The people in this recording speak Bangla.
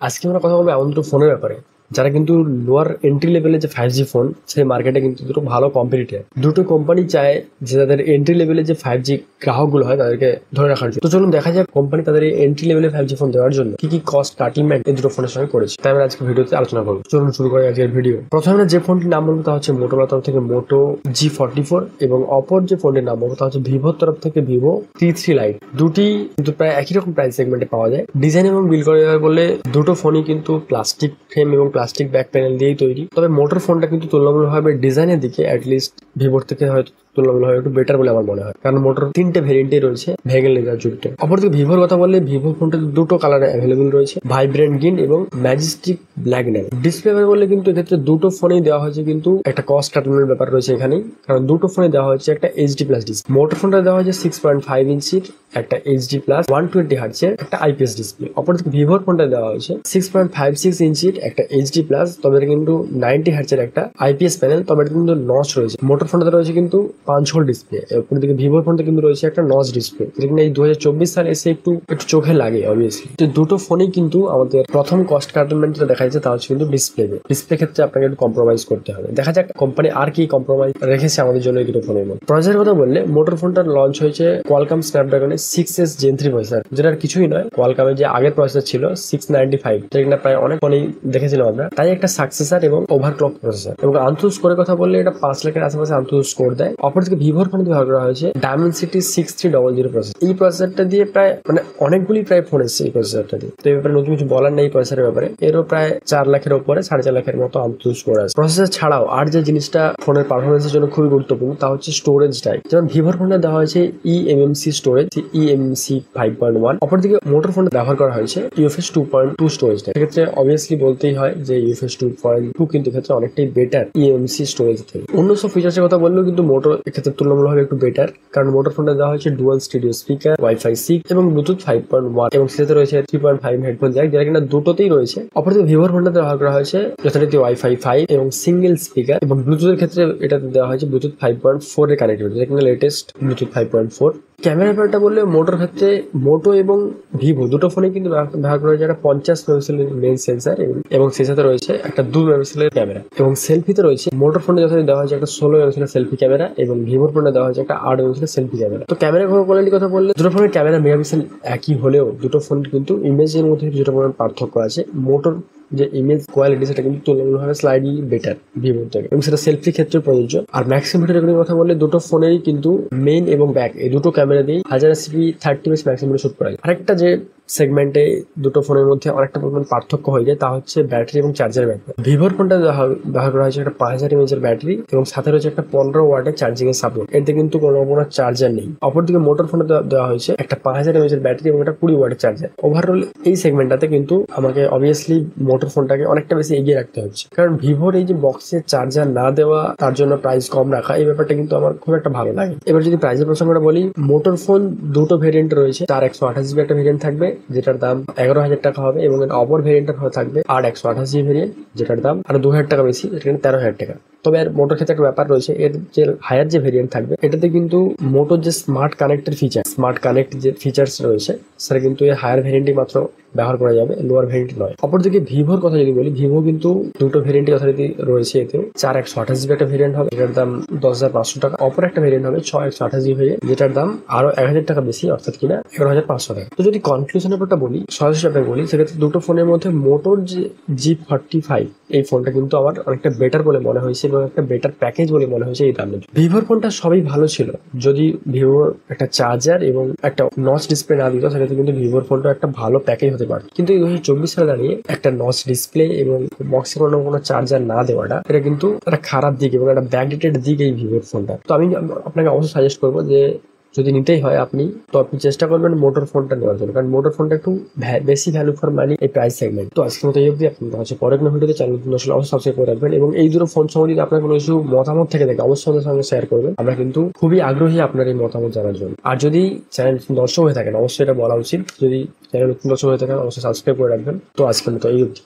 আজকে আমরা কথা বলবো এমন দুটো ফোনের ব্যাপারে যারা কিন্তু লোয়ার এন্ট্রি লেভেলের যে 5G ফোন সেই মার্কেটে কিন্তু দুটো ভালো কম্পিটিটর। দুটো কোম্পানি চায় যে তাদের এন্ট্রি লেভেলের যে 5G গ্রাহকগুলো হয় তাদেরকে ধরে রাখার জন্য। তো চলুন দেখা যাক কোম্পানি তাদের এই এন্ট্রি লেভেলের 5G ফোন দেওয়ার জন্য কি কি কস্ট কাটিংমেন্ট এই দুটো ফোনের সঙ্গে করেছে, তাই আমরা আজকে ভিডিওতে আলোচনা করবো। চলুন শুরু করি আজকের ভিডিও। প্রথমে আমরা যে ফোনটির নাম বলবো তা হচ্ছে মোটোরোলার তরফ থেকে মোটো G44 এবং অপর যে ফোনটির নাম বলবো তা হচ্ছে ভিভোর তরফ থেকে ভিভো T3 লাইট। দুটি কিন্তু প্রায় একই রকম প্রাইস সেগমেন্টে পাওয়া যায়। ডিজাইন এবং বিল করা যায় বলে দুটো ফোনই কিন্তু প্লাস্টিক ফ্রেম এবং প্লাস্টিক ব্যাক প্যানেল দিয়েই তৈরি। তবে মোটর ফোনটা কিন্তু তুলনামূলকভাবে ডিজাইনের দিকে অ্যাটলিস্ট ভিভোর থেকে হয়তো তুলনামূলকভাবে একটু বেটার বলে আমার মনে হয়, কারণ মোটর 3টে ভেরিয়েন্টই রয়েছে ভেগেল লেজার যুক্ত। অপরদিকে ভিভোর কথা বললে ভিভো ফোনটাতে দুটো কালারে অ্যাভেলেবল রয়েছে, ভাইব্রেন্ট গ্রিন এবং ম্যাজেস্টিক ব্ল্যাক নেল। ডিসপ্লে বললে কিন্তু এক্ষেত্রে দুটো ফোনেই দেওয়া হয়েছে কিন্তু একটা কস্ট কাটানোর ব্যাপার রয়েছে এখানেই, কারণ দুটো ফোনে দেওয়া হয়েছে একটা HD+ ডিসপ্লে। মোটর ফোনটা দেওয়া হয়েছে 6.5 ইঞ্চির একটা HD+ 120 হার্টজের একটা IPS ডিসপ্লে। অপরদিকে ভিভোর ফোনটা দেওয়া হয়েছে 6.56 ইঞ্চির একটা HD+, তবে এটা কিন্তু 90 হার্টজের একটা IPS প্যানেল, তবে এটা কিন্তু নচ রয়েছে। মোটর ফোনটাতে রয়েছে কিন্তু 5 হোল ডিসপ্লে। অপরদিকে ভিভোর ফোনটা কিন্তু রয়েছে একটা নচ ডিসপ্লে, যেটা কিন্তু এই 2024 সালে এসে একটু চোখে লাগে অবভিয়াসলি। তো দুটো ফোনেই কিন্তু আমাদের প্রথম কস্ট কাটারমেন্ট যেটা দেখা যাচ্ছে তা হচ্ছে কিন্তু ডিসপ্লে ক্ষেত্রে আপনাকে একটু কম্প্রোমাইজ করতে হবে। দেখা যাক কোম্পানি আর কি কম্প্রোমাইজ রেখেছে আমাদের জন্য এই দুটো ফোনের মধ্যে। প্রসেসরের কথা বললে মোটর ফোনটার লঞ্চ হয়েছে কোয়ালকম স্ন্যাপড্রাগনের 6S Gen 3 প্রসেসর, যেটার কিছুই নয় কোয়ালকমের যে আগের প্রসেসর ছিল 695, যেটা প্রায় অনেক ফোনেই দেখেছিলাম আমরা, তাই একটা সাকসেসর এবং ওভারক্লক প্রসেসর। এবং আন্থুর স্কোরের কথা বললে এটা 5 লাখের আশেপাশে আন্থুর স্কোর দেয়। অপরদিকে ভিভোর ফোনে ব্যবহার করা হয়েছে ডায়মেনসিটি 6300 প্রসেসর। এই প্রসেসরটা দিয়ে প্রায় অনেকগুলি প্রায় ফোন এসেছে এই প্রসেসরটা দিয়ে। তো এই ব্যাপারে নতুন কিছু বলার নেই প্রসেসরের ব্যাপারে। এরও প্রায় 4 লাখের উপরে 4.5 লাখের মতো আন্থুর স্কোর আছে। প্রসেসর ছাড়াও আর যে জিনিসটা ফোনের পারফরমেন্সের জন্য খুবই গুরুত্বপূর্ণ তা হচ্ছে স্টোরেজটাই। যেমন ভিভোর ফোনে দেওয়া হয়েছে eMMC স্টোরেজ, eMMC 5.1। অপরদিকে মোটর ফোনে ব্যবহার করা হয়েছে UFS 2.2 স্টোরেজটা। সেক্ষেত্রে অবভিয়াসলি বলতেই হয় যে UFS 2.2 কিন্তু ক্ষেত্রে অনেকটাই বেটার eMMC স্টোরেজ থেকে। অন্য সব ফিচার্সের কথা বললেও কিন্তু মোটর এক্ষেত্রে তুলনামূলকভাবে একটু বেটার, কারণ মোটর ফোনে দেওয়া হয়েছে ডুয়াল স্টিরিও স্পিকার, Wi-Fi 6 এবং ব্লুটুথ 5.1 এবং সেটাতে রয়েছে 3.5 হেডফোন জ্যাক, যেটা কিনা দুটোতেই রয়েছে। অপরদিকে ভিভোর ফোনটাতে ব্যবহার করা হয়েছে যথারীতি Wi-Fi 5 এবং সিঙ্গেল স্পিকার, এবং ব্লুটুথের ক্ষেত্রে এটাতে দেওয়া হয়েছে ব্লুটুথ 5.4 এর কানেক্টিভিটি, যেটা কিনা লেটেস্ট ব্লুটুথ 5.4। ক্যামেরা ব্যাপারটা বললে মোটোর ক্ষেত্রে মোটো এবং ভিভো দুটো ফোনে কিন্তু ব্যবহার করা হয়েছে একটা 50 মেগাপিক্সেলের মেইন সেন্সার এবং সেই সাথে রয়েছে একটা 2 মেগাপিক্সেলের ক্যামেরা। এবং সেলফিতে রয়েছে মোটর ফোনে যথারীতি দেওয়া হয়েছে একটা 16 মেগাপিক্সেলের সেলফি ক্যামেরা এবং ভিভোর ফোনে দেওয়া হয়েছে একটা 8 মেগাপিক্সেলের সেলফি ক্যামেরা। তো ক্যামেরা কোয়ালিটির কথা বললে দুটো ফোনের ক্যামেরা মেগাপিক্সেল একই হলেও দুটো ফোন কিন্তু ইমেজের মধ্যে কিছুটা পরিমাণ পার্থক্য আছে। মোটর যে ইমেজ কোয়ালিটি সেটা কিন্তু তুলনামূলকভাবে স্লাইডলি বেটার ভিভোর থেকে, এবং সেটা সেলফি ক্ষেত্রে প্রযোজ্য। আর ম্যাক্সিমাম ভিডিও রেকর্ডিং কথা বললে দুটো ফোনেরই কিন্তু মেইন এবং ব্যাক এই দুটো ক্যামেরা দিয়েই 1080p 30 fps ম্যাক্সিমাম শুট করা যায়। আরেকটা যে সেগমেন্টে দুটো ফোনের মধ্যে অনেকটা পরিমাণ পার্থক্য হয়ে যায় তা হচ্ছে ব্যাটারি এবং চার্জার ব্যাপার। ভিভোর ফোনটা ব্যবহার করা হয়েছে একটা 5000 mAh ব্যাটারি এবং সাথে রয়েছে একটা 15 ওয়াটের চার্জিং এর সাপোর্ট। এতে কিন্তু কোনো চার্জার নেই। অপরদিকে মোটর ফোনে দেওয়া হয়েছে একটা 5000 mAh ব্যাটারি এবং একটা 20 ওয়াটের চার্জার। ওভারঅল এই সেগমেন্টটাতে কিন্তু আমাকে অবভিয়াসলি মোটর ফোনটাকে অনেকটা বেশি এগিয়ে রাখতে হচ্ছে, কারণ ভিভোর এই যে বক্সে চার্জার না দেওয়া তার জন্য প্রাইস কম রাখা এই ব্যাপারটা কিন্তু আমার খুব একটা ভালো লাগে। এবার যদি প্রাইসের প্রসঙ্গটা বলি, মোটর ফোন দুটো ভেরিয়েন্ট রয়েছে। তার 128GB একটা ভেরিয়েন্ট থাকবে যেটার দাম 11,000 টাকা হবে, এবং এর অপর ভেরিয়েন্টটা থাকবে আর 128GB ভেরিয়েন্ট যেটার দাম আরো 2,000 টাকা বেশি, যেটা 13,000 টাকা। তবে এর মোটর ক্ষেত্রে একটা ব্যাপার রয়েছে, এর যে হায়ার যে ভেরিয়েন্ট থাকবে এটাতে কিন্তু মোটর যে স্মার্ট কানেক্টের ফিচার, স্মার্ট কানেক্ট যে ফিচার্স রয়েছে সেটা কিন্তু এই হায়ার ভেরিয়েন্টই মাত্র ব্যবহার করা যাবে, লোয়ার ভেরিয়েন্ট নয়। অপরদিকে ভিভোর কথা যদি বলি, ভিভো কিন্তু দুটো ভেরিয়েন্টই যথারীতি রয়েছে। এতেও 4 128GB একটা ভেরিয়েন্ট হবে যেটার দাম 10,500 টাকা। অপর একটা ভেরিয়েন্ট হবে 6 128GB ভেরিয়েন্ট যেটার দাম আরো 1,000 টাকা বেশি, অর্থাৎ কিনা 11,500 টাকা। তো যদি কনক্লুশনের ব্যাপারটা বলি, সরাসরি আপনাকে বলি, সেক্ষেত্রে দুটো ফোনের মধ্যে মোটর যে G45 এই ফোনটা কিন্তু আমার অনেকটা বেটার বলে মনে হয়েছে এবং একটা বেটার প্যাকেজ বলে মনে হয়েছে এই দামে। ভিভোর ফোনটা সবই ভালো ছিল, যদি ভিভোর একটা চার্জার এবং একটা নচ ডিসপ্লে না দিত সেক্ষেত্রে কিন্তু ভিভোর ফোনটা একটা ভালো প্যাকেজ হতে পারত। কিন্তু এই 2024 সালে দাঁড়িয়ে একটা নচ ডিসপ্লে এবং বক্সে কোনো চার্জার না দেওয়াটা এটা কিন্তু একটা খারাপ দিক এবং একটা ব্যাকডেটেড দিক এই ভিভোর ফোনটা। তো আমি আপনাকে অবশ্যই সাজেস্ট করবো যে যদি নিতেই হয় আপনি চেষ্টা করবেন মোটর ফোনটা নেওয়ার জন্য, কারণ মোটর ফোনটা একটু বেশি ভ্যালু ফর মানি এই প্রাইস সেগমেন্ট। তো আজকের মতো এই অবধি। আপনাদের হচ্ছে পরের কোনো ভিডিওতে চ্যানেল আসলে অবশ্যই সাবস্ক্রাইব করে রাখবেন, এবং এই দুটো ফোন সম্বন্ধে যদি আপনার কোনো কিছু মতামত থেকে থাকে অবশ্যই আমাদের সঙ্গে শেয়ার করবেন। আমরা কিন্তু খুবই আগ্রহী আপনার এই মতামত জানার জন্য। আর যদি চ্যানেল দর্শক হয়ে থাকেন অবশ্যই এটা বলা উচিত, যদি চ্যানেল নতুন দর্শক হয়ে থাকেন অবশ্যই সাবস্ক্রাইব করে রাখবেন। তো আজকের মতো এই অবধি।